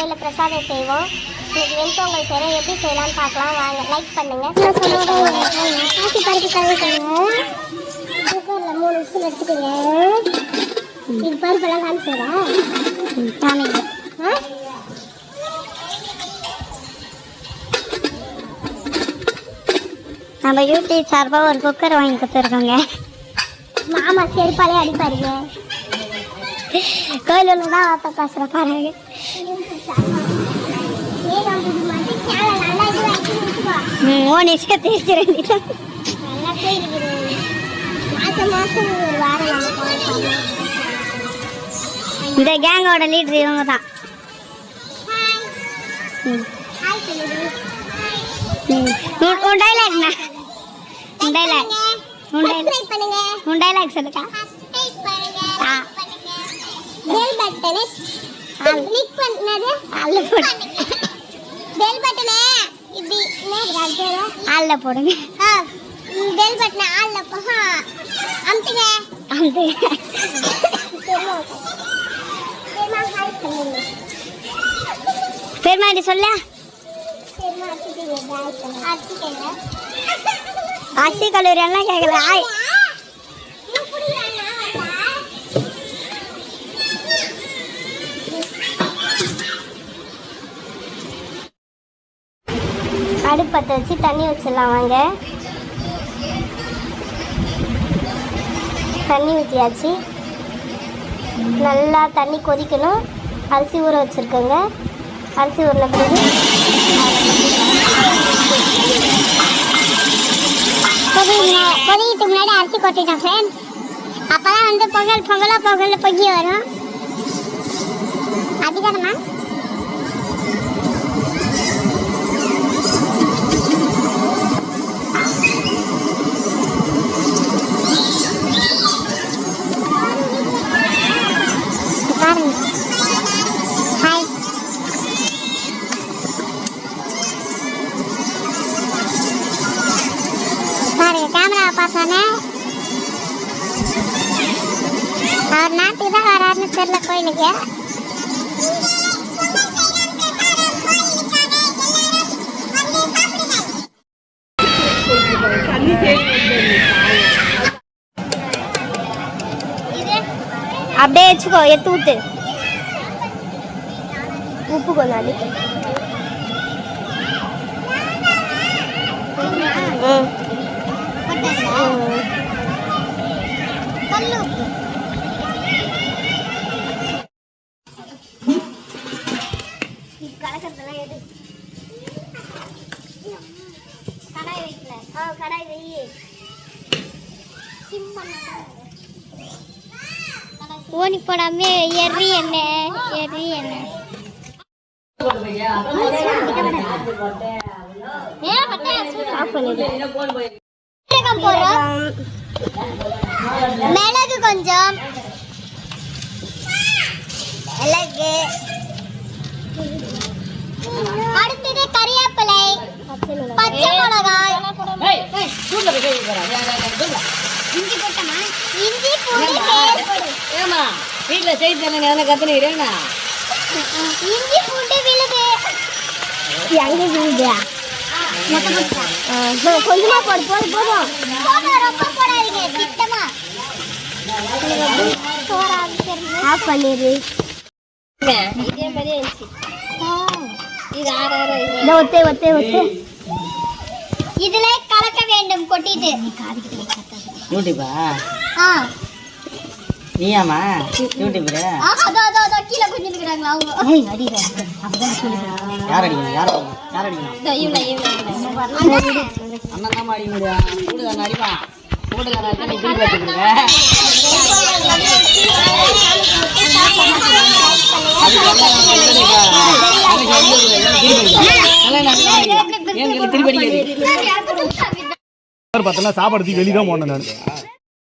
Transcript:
கோயிலில் பிரசாதம் செய்வோம். இன்னைக்கு வெண்பொங்கல் செய்கிறோம். எப்படி செய்யலாம்னு பார்க்கலாம் வாங்க. லைக் பண்ணுங்கள். பருப்பு கழுவிக்கோங்க. குக்கரில் 3 விசில் வச்சுக்கோங்க. இது பருப்பெல்லாம் காமிச்சுடா காமிங்க. நம்ம யூடியூப் சார்பாக ஒரு குக்கர் வாங்கி கொடுத்துருக்கோங்க. மாமா செருப்பாலே அடிப்பாருங்க. கோயிலில் தான் வார்த்தை பேசுகிற பாருங்க. ஓனிஷா தேய்ச்சி ரெண்டு நல்லா போயிருக்குது. மாதம் ஒரு வாரம் இந்த கேங்கோட லீடர் இவங்க தான். உன் டைலாக் சொல்லுக்கா. பெல் பட்டனை கிளிக் பண்ணது ஆல்ல போடு. பெல் பட்டனை இப்படி ஆல்ல போடுங்க. பெல் பட்டனை ஆல்ல அமுத்துங்க அமுத்துங்க. பெருமாடி சொல்ல அரிசி கல்லூரி எல்லாம் கேட்கல. அடுப்பத்தை வச்சு தண்ணி வச்சிடலாம் வாங்க. தண்ணி ஊற்றியாச்சு. நல்லா தண்ணி கொதிக்கணும். அரிசி ஊற வச்சுருக்கோங்க. அரிசி ஊறின பிறகு கொதிக்கிட்டு முன்னாடி அரிசி கொட்டிட்டோம் ஃப்ரெண்ட்ஸ். அப்போ தான் வந்து பொங்கல் பொங்கி வரும். அப்படிதானம்மா? கேமரா பார்த்தானே அவர் நாட்டுக்கு தான் வராருன்னு தெரியல கோயிலுக்கு. அப்படியே வச்சுக்கோ. எடுத்து ஊத்து. உப்பு கொஞ்சம் அடிக்க. கலக்கறதெல்லாம் எடு. கடாய் வைக்கல. கடாய் வை. ஓனி போடாம எரி எண்ணெய் மிளகு கொஞ்சம், மிளகு, அடுத்தது கறிவேப்பிலை, பச்சை மிளகாய், இஞ்சி போட்டமா? இஞ்சி பூண்டு பேஸ்ட். ஏமா வீட்ல செய்தேன்னு என்ன கத்துனீரேனா? இஞ்சி பூண்டு விழுது. எங்க விழுதா? கொஞ்சமா போடு. போதும். ரொம்ப போடாதீங்க. திட்டமா ஆஃப் பண்ணிடு. இதே மாதிரி இருந்துச்சு. இது ஒத்தே இதுல கலக்க வேண்டும். கொட்டிட்டு யூடியூபா? நீயாமா யூடியூபர்? அதோ கீழ கொஞ்சம் நிக்கறாங்க அவங்க. ஏய் அடிடா. அப்பதான் சொல்லுங்க. யார் அடிக்கணும்? அண்ணன் தான் அடிக்க முடியும். கூடுதல் அடிப்பா. கூடுதல் அடிச்சா நீ திருப்பி வச்சுக்கோங்க. பார்த்தா சாப்பாடு வெளியே தான் போனேன் நான்.